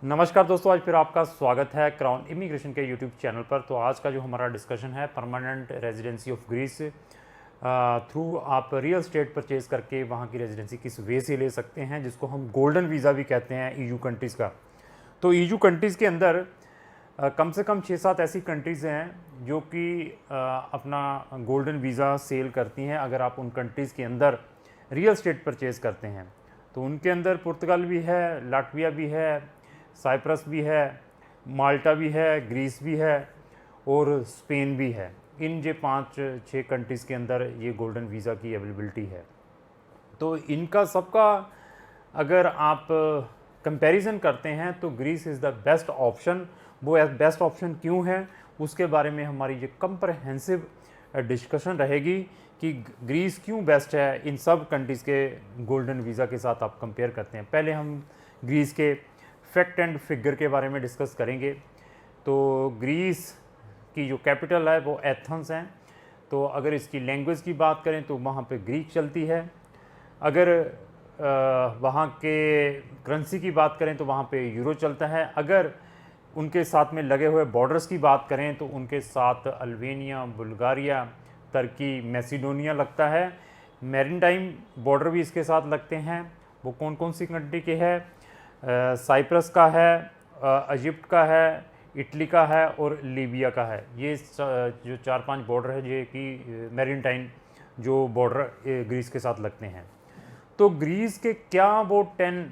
नमस्कार दोस्तों, आज फिर आपका स्वागत है क्राउन इमिग्रेशन के यूट्यूब चैनल पर। तो आज का जो हमारा डिस्कशन है permanent residency of Greece through आप रियल स्टेट परचेज करके वहाँ की रेजिडेंसी किस वे से ले सकते हैं, जिसको हम गोल्डन वीज़ा भी कहते हैं ईयू कंट्रीज़ का। तो ईयू कंट्रीज़ के अंदर कम से कम 6-7 ऐसी कंट्रीज़ हैं जो कि अपना गोल्डन वीज़ा सेल करती हैं अगर आप उन कंट्रीज़ के अंदर रियल स्टेट परचेज़ करते हैं। तो उनके अंदर पुर्तगाल भी है, लाटविया भी है, साइप्रस भी है, माल्टा भी है, ग्रीस भी है और स्पेन भी है। इन जो 5-6 कंट्रीज़ के अंदर ये गोल्डन वीज़ा की अवेलेबिलिटी है। तो इनका सबका अगर आप कंपैरिजन करते हैं तो Greece is the best option. वो बेस्ट ऑप्शन क्यों है उसके बारे में हमारी ये कंप्रहेंसिव डिस्कशन रहेगी कि ग्रीस क्यों बेस्ट है इन सब कंट्रीज़ के गोल्डन वीज़ा के साथ आप कंपेयर करते हैं। पहले हम ग्रीस के फैक्ट एंड फिगर के बारे में डिस्कस करेंगे। तो ग्रीस की जो कैपिटल है वो एथेंस है। तो अगर इसकी लैंग्वेज की बात करें तो वहाँ पे ग्रीक चलती है। अगर वहाँ के करेंसी की बात करें तो वहाँ पे यूरो चलता है। अगर उनके साथ में लगे हुए बॉर्डर्स की बात करें तो उनके साथ अल्बानिया, बुल्गारिया, तुर्की, मैसिडोनिया लगता है। मैरीटाइम बॉर्डर भी इसके साथ लगते हैं। वो कौन कौन सी कंट्री के है? साइप्रस का है, इजिप्ट का है, इटली का है और लीबिया का है। ये जो 4-5 बॉर्डर है जो कि मैरीटाइम जो बॉर्डर ग्रीस के साथ लगते हैं। तो ग्रीस के क्या वो 10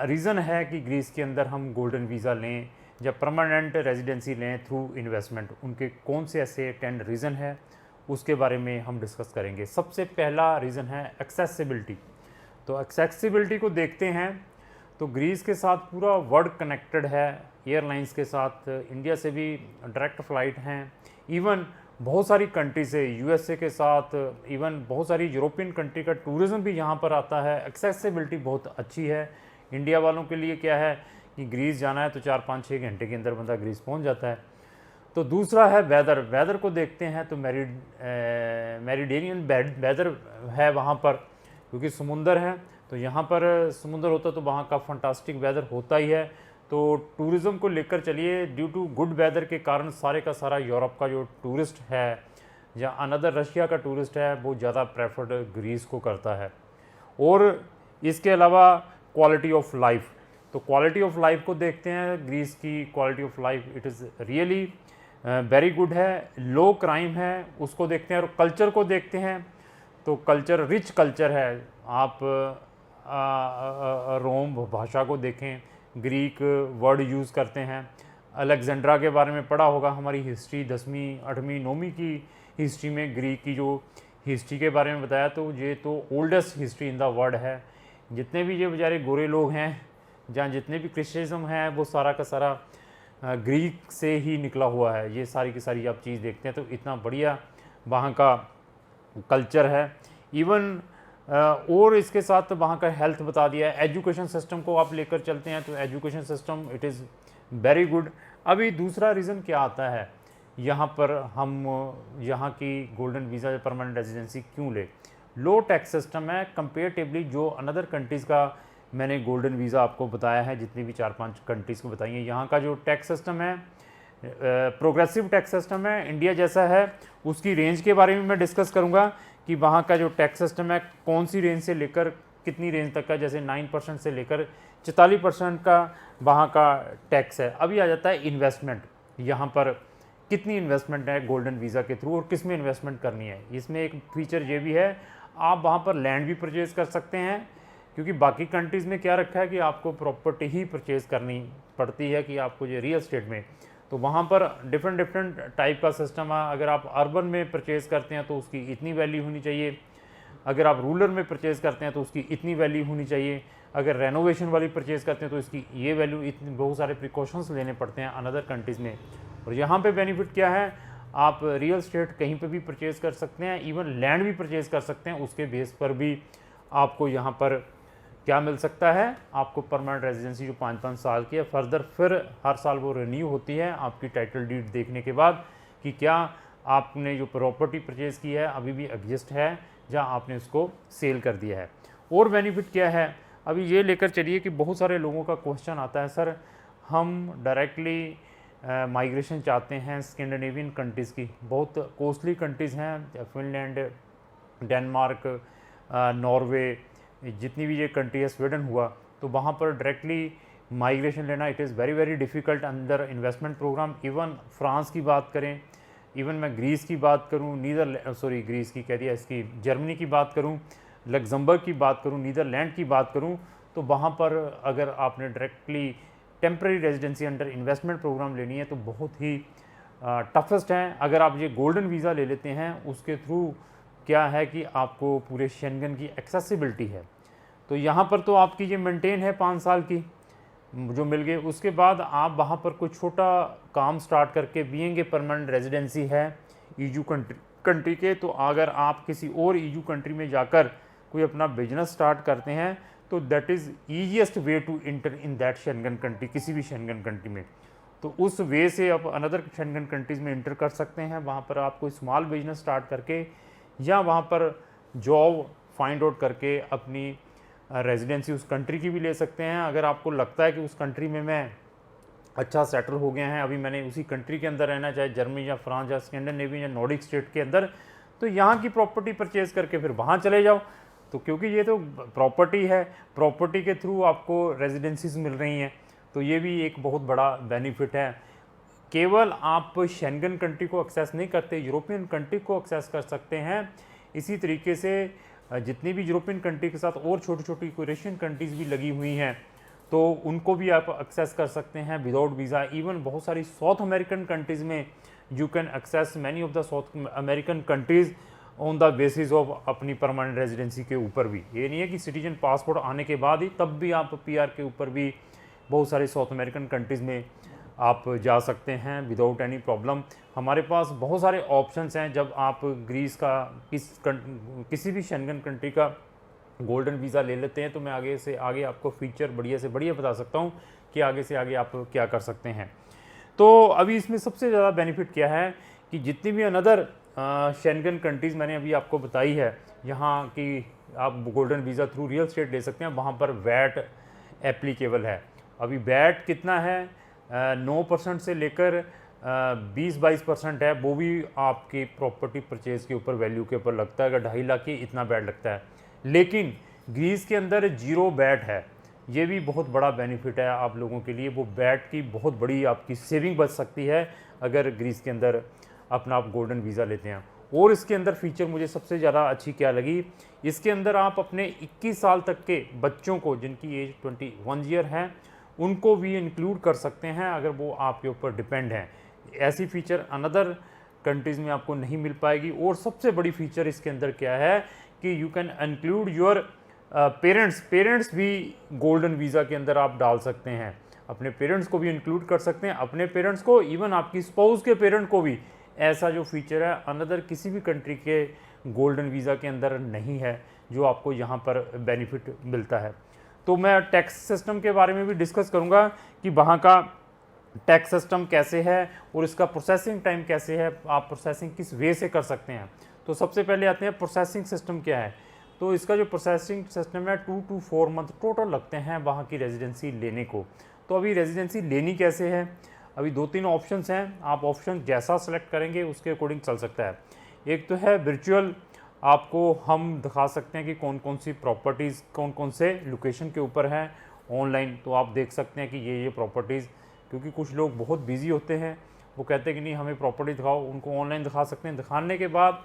रीज़न है कि ग्रीस के अंदर हम गोल्डन वीज़ा लें या परमानेंट रेजिडेंसी लें थ्रू इन्वेस्टमेंट, उनके कौन से ऐसे 10 रीज़न है उसके बारे में हम डिस्कस करेंगे। सबसे पहला रीज़न है एक्सेसिबिलिटी। तो एक्सेसिबिलिटी को देखते हैं तो ग्रीस के साथ पूरा वर्ल्ड कनेक्टेड है एयरलाइंस के साथ। इंडिया से भी डायरेक्ट फ़्लाइट हैं, इवन बहुत सारी कंट्री से, यूएसए के साथ, इवन बहुत सारी यूरोपियन कंट्री का टूरिज़्म भी यहाँ पर आता है। एक्सेसिबिलिटी बहुत अच्छी है। इंडिया वालों के लिए क्या है कि ग्रीस जाना है तो 4-5-6 घंटे के अंदर बंदा ग्रीस पहुँच जाता है। तो दूसरा है वेदर। वेदर को देखते हैं तो मेरिडियन वेदर है वहाँ पर, क्योंकि समुंदर है। तो यहाँ पर समुंदर होता तो वहाँ का फंटास्टिक वेदर होता ही है। तो टूरिज़्म को लेकर चलिए, ड्यू टू गुड वेदर के कारण सारे का सारा यूरोप का जो टूरिस्ट है या अनदर रशिया का टूरिस्ट है वो ज़्यादा प्रेफर्ड ग्रीस को करता है। और इसके अलावा क्वालिटी ऑफ लाइफ। तो क्वालिटी ऑफ लाइफ को देखते हैं, ग्रीस की quality of life it is really very good है। लो क्राइम है उसको देखते हैं। और कल्चर को देखते हैं तो कल्चर रिच कल्चर है। आप रोम भाषा को देखें, ग्रीक वर्ड यूज़ करते हैं। अलेक्जेंड्रा के बारे में पढ़ा होगा, हमारी हिस्ट्री 10वीं 8वीं 9वीं की हिस्ट्री में ग्रीक की जो हिस्ट्री के बारे में बताया। तो ये तो oldest history in the world है। जितने भी ये बेचारे गोरे लोग हैं जहाँ जितने भी क्रिश्चियनिज्म है वो सारा का सारा ग्रीक से ही निकला हुआ है। ये सारी की सारी आप चीज़ देखते हैं तो इतना बढ़िया वहाँ का कल्चर है। इवन और इसके साथ वहाँ का हेल्थ बता दिया है। एजुकेशन सिस्टम को आप लेकर चलते हैं तो education system it is very good. अभी दूसरा रीज़न क्या आता है यहाँ पर हम यहाँ की गोल्डन वीज़ा परमानेंट रेजिडेंसी क्यों ले? लो टैक्स सिस्टम है कंपेरेटिवली जो अनदर कंट्रीज़ का मैंने गोल्डन वीज़ा आपको बताया है, जितनी भी 4-5 कंट्रीज़ को बताई हैं। यहाँ का जो टैक्स सिस्टम है प्रोग्रेसिव टैक्स सिस्टम है, इंडिया जैसा है। उसकी रेंज के बारे में मैं डिस्कस करूँगा कि वहाँ का जो टैक्स सिस्टम है कौन सी रेंज से लेकर कितनी रेंज तक का, जैसे 9% से लेकर 44% का वहाँ का टैक्स है। अभी आ जाता है इन्वेस्टमेंट। यहाँ पर कितनी इन्वेस्टमेंट है गोल्डन वीज़ा के थ्रू और किस में इन्वेस्टमेंट करनी है। इसमें एक फीचर ये भी है, आप वहाँ पर लैंड भी परचेज़ कर सकते हैं, क्योंकि बाकी कंट्रीज़ में क्या रखा है कि आपको प्रॉपर्टी ही परचेज़ करनी पड़ती है कि आपको ये रियल स्टेट में। तो वहाँ पर डिफरेंट टाइप का सिस्टम है। अगर आप अर्बन में परचेज़ करते हैं तो उसकी इतनी वैल्यू होनी चाहिए, अगर आप रूरल में परचेज़ करते हैं तो उसकी इतनी वैल्यू होनी चाहिए, अगर रेनोवेशन वाली परचेज़ करते हैं तो इसकी ये वैल्यू, इतनी बहुत सारे प्रिकॉशंस लेने पड़ते हैं अनदर कंट्रीज़ में। और यहाँ पे बेनिफिट क्या है, आप रियल स्टेट कहीं पे भी परचेज़ कर सकते हैं, इवन लैंड भी परचेज़ कर सकते हैं। उसके बेस पर भी आपको यहाँ पर क्या मिल सकता है, आपको परमानेंट रेजिडेंसी जो 5-5 साल की है, फर्दर फिर हर साल वो रिन्यू होती है आपकी टाइटल डीड देखने के बाद कि क्या आपने जो प्रॉपर्टी परचेज़ की है अभी भी एग्जिस्ट है या आपने उसको सेल कर दिया है। और बेनिफिट क्या है, अभी ये लेकर चलिए कि बहुत सारे लोगों का क्वेश्चन आता है, सर हम डायरेक्टली माइग्रेशन चाहते हैं स्कैंडिनेवियन कंट्रीज़ की, बहुत कॉस्टली कंट्रीज़ हैं, फिनलैंड, डेनमार्क, नॉर्वे, जितनी भी ये कंट्री है, स्वीडन हुआ, तो वहाँ पर डायरेक्टली माइग्रेशन लेना it is very very difficult under investment program. Even France की बात करें, इवन मैं ग्रीस की बात करूँ, ग्रीस की कह दिया, इसकी जर्मनी की बात करूँ, लग्जमबर्ग की बात करूँ, नीदरलैंड की बात करूँ, तो वहाँ पर अगर आपने directly temporary residency under investment program लेनी है तो बहुत ही टफेस्ट है। अगर आप ये गोल्डन वीज़ा ले लेते हैं, उसके थ्रू क्या है कि आपको पूरे शेंगन की एक्सेसिबिलिटी है, तो यहाँ पर तो आपकी ये मेंटेन है 5 साल की जो मिल गए। उसके बाद आप वहाँ पर कोई छोटा काम स्टार्ट करके बीइंग ए परमानेंट रेजिडेंसी है ईयू कंट्री के, तो अगर आप किसी और ईयू कंट्री में जाकर कोई अपना बिजनेस स्टार्ट करते हैं तो that is easiest way to enter in that Schengen country, किसी भी शेंगन कंट्री में। तो उस वे से आप अनदर शेंगन कंट्रीज़ में इंटर कर सकते हैं। वहाँ पर आप कोई स्मॉल बिजनेस स्टार्ट करके या वहाँ पर जॉब फाइंड आउट करके अपनी रेजिडेंसी उस कंट्री की भी ले सकते हैं। अगर आपको लगता है कि उस कंट्री में मैं अच्छा सेटल हो गया है, अभी मैंने उसी कंट्री के अंदर रहना, चाहे जर्मनी या फ्रांस या स्कैंडिनेवियन या नॉर्डिक स्टेट के अंदर, तो यहाँ की प्रॉपर्टी परचेज़ करके फिर वहाँ चले जाओ। तो क्योंकि ये तो प्रॉपर्टी है, प्रॉपर्टी के थ्रू आपको रेजिडेंसीज मिल रही हैं, तो ये भी एक बहुत बड़ा बेनिफिट है। केवल आप शेंगन कंट्री को एक्सेस नहीं करते, यूरोपियन कंट्री को एक्सेस कर सकते हैं। इसी तरीके से जितनी भी यूरोपियन कंट्री के साथ और छोटी छोटी यूरेशियन कंट्रीज़ भी लगी हुई हैं, तो उनको भी आप एक्सेस कर सकते हैं विदाउट वीज़ा। इवन बहुत सारी साउथ अमेरिकन कंट्रीज़ में you can access many of the South American countries on the basis of अपनी परमानेंट रेजिडेंसी के ऊपर भी। ये नहीं है कि सिटीजन पासपोर्ट आने के बाद ही तब भी आप पीआर के ऊपर भी बहुत सारे साउथ अमेरिकन कंट्रीज़ में आप जा सकते हैं विदाउट एनी प्रॉब्लम। हमारे पास बहुत सारे ऑप्शंस हैं। जब आप ग्रीस का किसी भी शेंगन कंट्री का गोल्डन वीज़ा ले लेते हैं, तो मैं आगे से आगे आपको फीचर बढ़िया से बढ़िया बता सकता हूँ कि आगे से आगे आप क्या कर सकते हैं। तो अभी इसमें सबसे ज़्यादा बेनिफिट क्या है कि जितनी भी अनदर शेंगन कंट्रीज़ मैंने अभी आपको बताई है, यहाँ की आप golden visa through real estate ले सकते हैं, वहाँ पर वैट एप्लीकेबल है। अभी वैट कितना है, 9% से लेकर 20-22% है, वो भी आपकी प्रॉपर्टी परचेज़ के ऊपर, वैल्यू के ऊपर लगता है। अगर 2.5 लाख की इतना वैट लगता है, लेकिन ग्रीस के अंदर 0 वैट है। ये भी बहुत बड़ा बेनिफिट है आप लोगों के लिए। वो वैट की बहुत बड़ी आपकी सेविंग बच सकती है अगर ग्रीस के अंदर अपना आप गोल्डन वीज़ा लेते हैं। और इसके अंदर फीचर मुझे सबसे ज़्यादा अच्छी क्या लगी, इसके अंदर आप अपने 21 साल तक के बच्चों को, जिनकी एज 21 ईयर है, उनको भी इंक्लूड कर सकते हैं अगर वो आपके ऊपर डिपेंड हैं। ऐसी फीचर अनदर कंट्रीज़ में आपको नहीं मिल पाएगी। और सबसे बड़ी फीचर इसके अंदर क्या है कि you can include your parents भी गोल्डन वीज़ा के अंदर आप डाल सकते हैं। अपने पेरेंट्स को भी इंक्लूड कर सकते हैं, अपने पेरेंट्स को, इवन आपकी स्पाउस के पेरेंट को भी। ऐसा जो फीचर है अनदर किसी भी कंट्री के गोल्डन वीज़ा के अंदर नहीं है, जो आपको यहाँ पर बेनिफिट मिलता है। तो मैं टैक्स सिस्टम के बारे में भी डिस्कस करूँगा कि वहाँ का टैक्स सिस्टम कैसे है और इसका प्रोसेसिंग टाइम कैसे है, आप प्रोसेसिंग किस वे से कर सकते हैं। तो सबसे पहले आते हैं प्रोसेसिंग सिस्टम क्या है। तो इसका जो प्रोसेसिंग सिस्टम है 2 to 4 मंथ टोटल लगते हैं वहाँ की रेजिडेंसी लेने को। तो अभी रेजिडेंसी लेनी कैसे है, अभी 2-3 ऑप्शंस हैं। आप ऑप्शन जैसा सेलेक्ट करेंगे उसके अकॉर्डिंग चल सकता है। एक तो है वर्चुअल, आपको हम दिखा सकते हैं कि कौन कौन सी प्रॉपर्टीज़ कौन कौन से लोकेशन के ऊपर हैं ऑनलाइन। तो आप देख सकते हैं कि ये प्रॉपर्टीज़, क्योंकि कुछ लोग बहुत बिजी होते हैं, वो कहते हैं कि नहीं हमें प्रॉपर्टी दिखाओ, उनको ऑनलाइन दिखा सकते हैं। दिखाने के बाद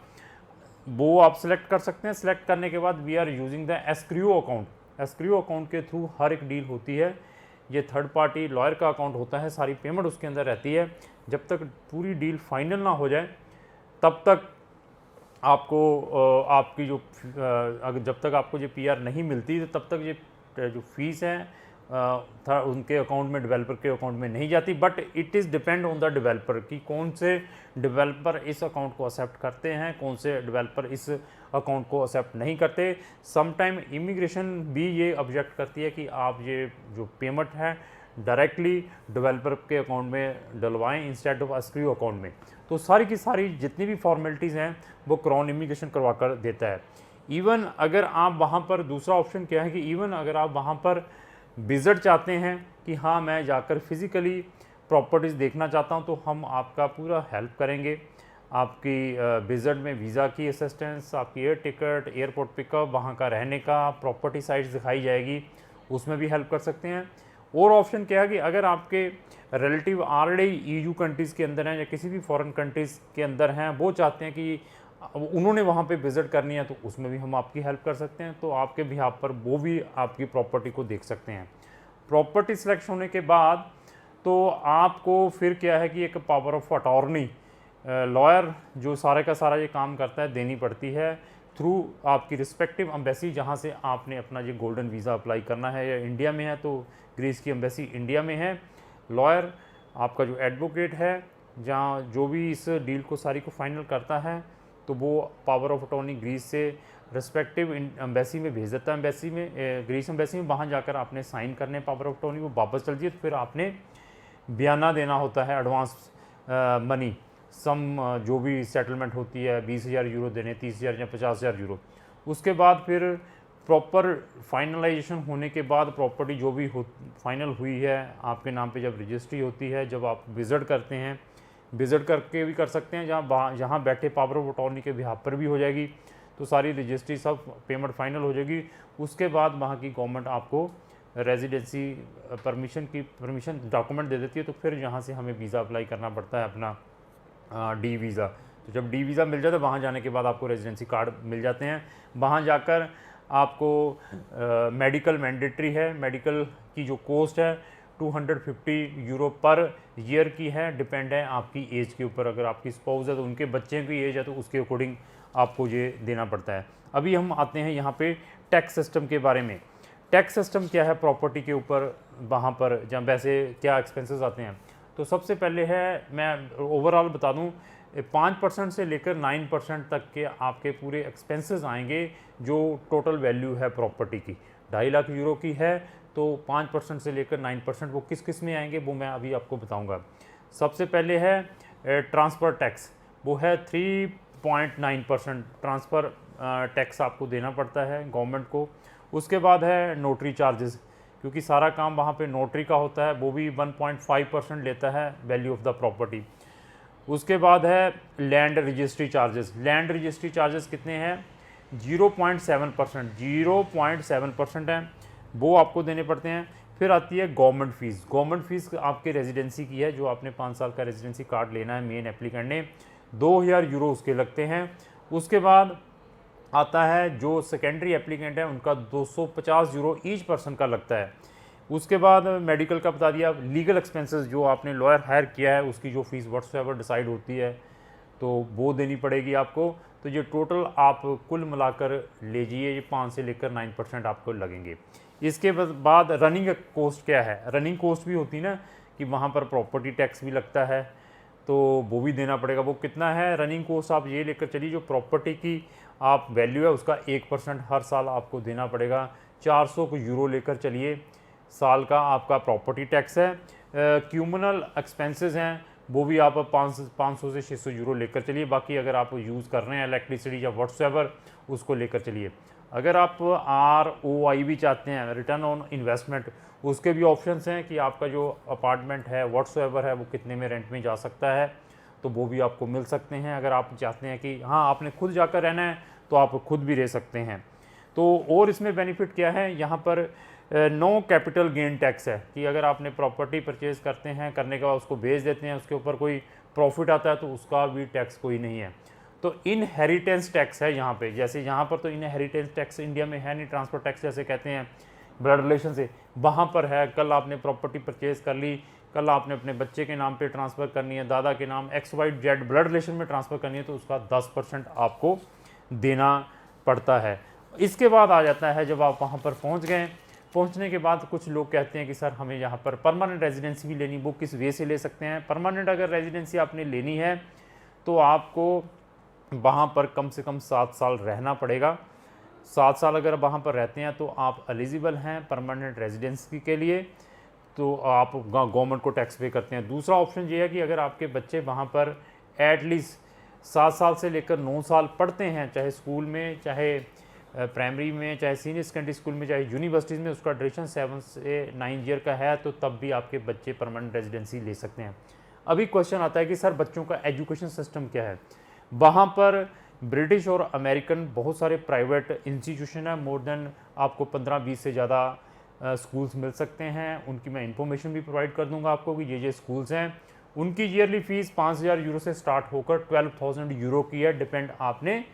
वो आप सेलेक्ट कर सकते हैं। सेलेक्ट करने के बाद we are using the escrow account. Escrow account के थ्रू हर एक डील होती है। ये थर्ड पार्टी लॉयर का अकाउंट होता है, सारी पेमेंट उसके अंदर रहती है। जब तक पूरी डील फाइनल ना हो जाए तब तक आपको आपकी जो अगर जब तक आपको ये पीआर नहीं मिलती तो तब तक ये जो फीस है उनके अकाउंट में, डेवलपर के अकाउंट में नहीं जाती। But it is depend on the developer कि कौन से डेवलपर इस अकाउंट को एक्सेप्ट करते हैं, कौन से डेवलपर इस अकाउंट को एक्सेप्ट नहीं करते। समटाइम इमिग्रेशन भी ये ऑब्जेक्ट करती है कि आप ये जो पेमेंट है डायरेक्टली डेवलपर के अकाउंट में डलवाएं इंस्टेड ऑफ एस्क्रियो अकाउंट में। तो सारी की सारी जितनी भी फॉर्मेलिटीज़ हैं वो क्राउन इमिग्रेशन करवा कर देता है। इवन अगर आप वहाँ पर, दूसरा ऑप्शन क्या है कि इवन अगर आप वहाँ पर विज़िट चाहते हैं कि हाँ मैं जाकर फिज़िकली प्रॉपर्टीज़ देखना चाहता हूँ, तो हम आपका पूरा हेल्प करेंगे। आपकी विज़िट में वीज़ा की असिस्टेंस, आपकी एयर टिकट, एयरपोर्ट पिकअप, वहाँ का रहने का, प्रॉपर्टी साइट्स दिखाई जाएगी, उसमें भी हेल्प कर सकते हैं। और ऑप्शन क्या है कि अगर आपके रिलेटिव ऑलरेडी EU कंट्रीज़ के अंदर हैं या किसी भी फॉरेन कंट्रीज़ के अंदर हैं, वो चाहते हैं कि उन्होंने वहाँ पे विज़िट करनी है, तो उसमें भी हम आपकी हेल्प कर सकते हैं। तो आपके बिहाफ पर वो भी आपकी प्रॉपर्टी को देख सकते हैं। प्रॉपर्टी सिलेक्ट होने के बाद तो आपको फिर क्या है कि एक पावर ऑफ अटॉर्नी, लॉयर जो सारे का सारा ये काम करता है, देनी पड़ती है थ्रू आपकी रिस्पेक्टिव एम्बेसी, जहाँ से आपने अपना ये गोल्डन वीज़ा अप्लाई करना है। या इंडिया में है तो ग्रीस की एम्बेसी इंडिया में है, लॉयर आपका जो एडवोकेट है, जहाँ जो भी इस डील को सारी को फाइनल करता है, तो वो पावर ऑफ अटॉर्नी ग्रीस से रिस्पेक्टिव एम्बेसी में भेज देता है। एम्बेसी में, ग्रीस एम्बेसी में, वहाँ जाकर आपने साइन करने पावर ऑफ अटॉर्नी, वो वापस चल जाए तो फिर आपने बयाना देना होता है, एडवांस मनी सम, जो भी सेटलमेंट होती है, 20,000 यूरो देने, 30,000 या 50,000 यूरो। उसके बाद फिर प्रॉपर फाइनलाइजेशन होने के बाद प्रॉपर्टी जो भी फाइनल हुई है आपके नाम पे, जब रजिस्ट्री होती है, जब आप विज़िट करते हैं, विज़िट करके भी कर सकते हैं, जहाँ बैठे पावर ऑफ अटॉर्नी के बिहाफ पर भी हो जाएगी, तो सारी रजिस्ट्री सब पेमेंट फाइनल हो जाएगी। उसके बाद वहाँ की गवर्नमेंट आपको रेजिडेंसी परमिशन डॉक्यूमेंट दे देती है। तो फिर यहाँ से हमें वीज़ा अप्लाई करना पड़ता है अपना, डी वीज़ा। तो जब डी वीज़ा मिल जाता है, वहाँ जाने के बाद आपको रेजिडेंसी कार्ड मिल जाते हैं। वहाँ जाकर आपको मेडिकल मैंडेटरी है, मेडिकल की जो कॉस्ट है 250 यूरो पर ईयर की है, डिपेंड है आपकी एज के ऊपर। अगर आपकी स्पाउस है तो उनके बच्चे की एज है तो उसके अकॉर्डिंग आपको ये देना पड़ता है। अभी हम आते हैं यहाँ पे टैक्स सिस्टम के बारे में। टैक्स सिस्टम क्या है प्रॉपर्टी के ऊपर, वहाँ पर जहाँ वैसे क्या एक्सपेंसेस आते हैं। तो सबसे पहले है, मैं ओवरऑल बता दूँ, 5% से लेकर 9% तक के आपके पूरे एक्सपेंसेस आएंगे। जो टोटल वैल्यू है प्रॉपर्टी की 2.5 लाख यूरो की है, तो 5% से लेकर 9% वो किस किस में आएंगे वो मैं अभी आपको बताऊंगा। सबसे पहले है ट्रांसफ़र टैक्स, वो है 3.9% ट्रांसफ़र टैक्स आपको देना पड़ता है गवर्नमेंट को। उसके बाद है नोटरी चार्जेस, क्योंकि सारा काम वहाँ पे नोटरी का होता है, वो भी 1.5% लेता है वैल्यू ऑफ द प्रॉपर्टी। उसके बाद है land registry charges. Land registry charges कितने हैं? 0.7%, 0.7% है, वो आपको देने पड़ते हैं। फिर आती है गवर्नमेंट फ़ीस। गवर्नमेंट फ़ीस आपके रेजिडेंसी की है, जो आपने 5 साल का रेजिडेंसी कार्ड लेना है मेन एप्लीकेंट ने, 2,000 यूरो उसके लगते हैं। उसके बाद आता है जो सेकेंडरी एप्लीकेंट है, उनका 250 यूरो ईच पर्सन का लगता है। उसके बाद मेडिकल का बता दिया। लीगल एक्सपेंसेस, जो आपने लॉयर हायर किया है उसकी जो फ़ीस व्हाट्सएवर डिसाइड होती है, तो वो देनी पड़ेगी आपको। तो ये टोटल आप कुल मिलाकर लीजिए, ये 5 से लेकर 9% आपको लगेंगे। इसके बाद रनिंग कॉस्ट क्या है? रनिंग कॉस्ट भी होती है ना, कि वहाँ पर प्रॉपर्टी टैक्स भी लगता है, तो वो भी देना पड़ेगा। वो कितना है रनिंग कॉस्ट? आप ये लेकर चलिए, जो प्रॉपर्टी की आप वैल्यू है उसका 1% हर साल आपको देना पड़ेगा। 400 यूरो लेकर चलिए, साल का आपका प्रॉपर्टी टैक्स है। क्यूमुलल एक्सपेंसेस हैं, वो भी आप 500 से 600 यूरो लेकर चलिए। बाकी अगर आप यूज़ कर रहे हैं इलेक्ट्रिसिटी या व्हाट्सएवर, उसको लेकर चलिए। अगर आप ROI भी चाहते हैं, रिटर्न ऑन इन्वेस्टमेंट, उसके भी ऑप्शंस हैं कि आपका जो अपार्टमेंट है व्हाट्सएवर है वो कितने में रेंट में जा सकता है, तो वो भी आपको मिल सकते हैं। अगर आप चाहते हैं कि हाँ आपने खुद जाकर रहना है, तो आप खुद भी रह सकते हैं। तो और इसमें बेनिफिट क्या है, यहाँ पर नो कैपिटल गेन टैक्स है, कि अगर आपने प्रॉपर्टी परचेज़ करते हैं, करने के बाद उसको बेच देते हैं, उसके ऊपर कोई प्रॉफिट आता है, तो उसका भी टैक्स कोई नहीं है। तो इनहेरिटेंस टैक्स है यहाँ पे। जैसे यहाँ पर तो इनहेरिटेंस टैक्स इंडिया में है नहीं, ट्रांसफ़र टैक्स जैसे कहते हैं ब्लड रिलेशन से, वहाँ पर है। कल आपने प्रॉपर्टी परचेज़ कर ली, कल आपने अपने बच्चे के नाम पे ट्रांसफ़र करनी है, दादा के नाम XYZ ब्लड रिलेशन में ट्रांसफ़र करनी है, तो उसका 10% आपको देना पड़ता है। इसके बाद आ जाता है जब आप वहाँ पर पहुँच गए, पहुँचने के बाद कुछ लोग कहते हैं कि सर हमें यहाँ पर परमानेंट रेजिडेंसी भी लेनी, वो किस वे से ले सकते हैं? परमानेंट अगर रेजिडेंसी आपने लेनी है तो आपको वहाँ पर कम से कम 7 साल रहना पड़ेगा। 7 साल अगर वहाँ पर रहते हैं तो आप एलिजिबल हैं परमानेंट रेजिडेंसी के लिए, तो आप गवर्नमेंट को टैक्स पे करते हैं। दूसरा ऑप्शन ये है कि अगर आपके बच्चे वहाँ पर एटलीस्ट 7 साल से लेकर 9 साल पढ़ते हैं, चाहे स्कूल में चाहे प्राइमरी में, चाहे सीनियर सेकेंडरी स्कूल में, चाहे यूनिवर्सिटीज़ में उसका ड्यूरेशन 7 से 9 ईयर का है, तो तब भी आपके बच्चे परमानेंट रेजिडेंसी ले सकते हैं। अभी क्वेश्चन आता है कि सर बच्चों का एजुकेशन सिस्टम क्या है। वहाँ पर ब्रिटिश और अमेरिकन बहुत सारे प्राइवेट इंस्टीट्यूशन है, मोर देन आपको 15-20 से ज़्यादा स्कूल्स मिल सकते हैं। उनकी मैं इन्फॉर्मेशन भी प्रोवाइड कर दूंगा आपको कि ये स्कूल्स हैं। उनकी ईयरली फ़ीस 5000 यूरो से स्टार्ट होकर 12,000 यूरो की है, डिपेंड आपने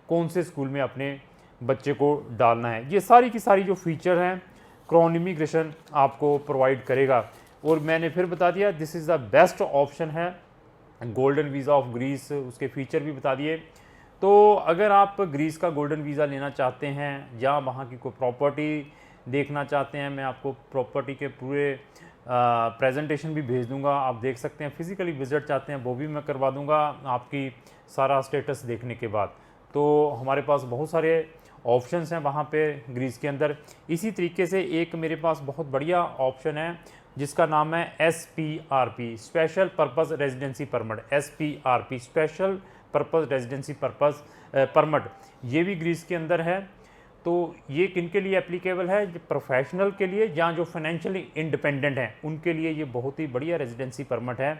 कौन से स्कूल में अपने बच्चे को डालना है। ये सारी की सारी जो फीचर हैं क्राउन इमिग्रेशन आपको प्रोवाइड करेगा। और मैंने फिर बता दिया this is the best option है, गोल्डन वीज़ा ऑफ ग्रीस, उसके फीचर भी बता दिए। तो अगर आप ग्रीस का गोल्डन वीज़ा लेना चाहते हैं या वहाँ की कोई प्रॉपर्टी देखना चाहते हैं, मैं आपको प्रॉपर्टी के पूरे प्रेजेंटेशन भी भेज दूंगा, आप देख सकते हैं। फिज़िकली विज़िट चाहते हैं वो भी मैं करवा दूंगा आपकी सारा स्टेटस देखने के बाद। तो हमारे पास बहुत सारे ऑप्शंस हैं वहाँ पे ग्रीस के अंदर। इसी तरीके से एक मेरे पास बहुत बढ़िया ऑप्शन है जिसका नाम है SPRP, special purpose residency permit. SPRP, special purpose residency permit, ये भी ग्रीस के अंदर है। तो ये किन के लिए एप्लीकेबल है, जो प्रोफेशनल के लिए या जो फाइनेंशियली इंडिपेंडेंट हैं उनके लिए ये बहुत ही बढ़िया रेजिडेंसी परमिट है।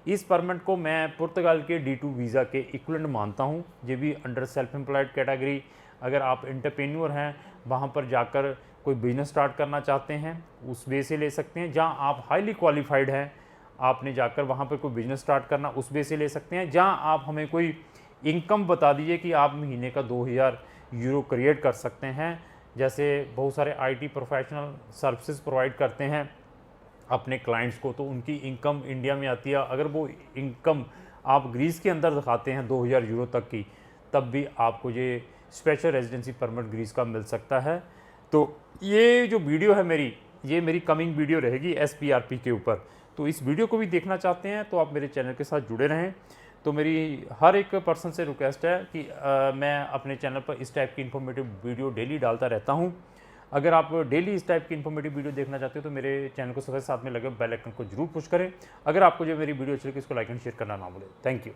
इस परमिट को मैं पुर्तगाल के D2 वीज़ा के इक्विवेलेंट मानता हूँ। ये भी अंडर सेल्फ एम्प्लॉयड कैटेगरी, अगर आप एंटरप्रेन्योर हैं, वहाँ पर जाकर कोई बिजनेस स्टार्ट करना चाहते हैं, उस वे से ले सकते हैं। जहाँ आप हाईली क्वालिफाइड हैं, आपने जाकर वहाँ पर कोई बिजनेस स्टार्ट करना, उस वे से ले सकते हैं। जहाँ आप हमें कोई इनकम बता दीजिए कि आप महीने का 2000 यूरो क्रिएट कर सकते हैं। जैसे बहुत सारे IT प्रोफेशनल सर्विसेज प्रोवाइड करते हैं अपने क्लाइंट्स को, तो उनकी इनकम इंडिया में आती है। अगर वो इनकम आप ग्रीस के अंदर दिखाते हैं 2000 यूरो तक की, तब भी आपको ये स्पेशल रेजिडेंसी परमिट ग्रीस का मिल सकता है। तो ये जो वीडियो है ये मेरी कमिंग वीडियो रहेगी SPRP के ऊपर। तो इस वीडियो को भी देखना चाहते हैं तो आप मेरे चैनल के साथ जुड़े रहें। तो मेरी हर एक पर्सन से रिक्वेस्ट है कि मैं अपने चैनल पर इस टाइप की इन्फॉर्मेटिव वीडियो डेली डालता रहता हूं। अगर आप डेली इस टाइप की इन्फॉर्मेटिव वीडियो देखना चाहते हो तो मेरे चैनल को सबसे साथ में लगे बेल आइकन को जरूर पुश करें। अगर आपको जो मेरी वीडियो अच्छी लगी इसको लाइक एंड शेयर करना ना भूलें। Thank you.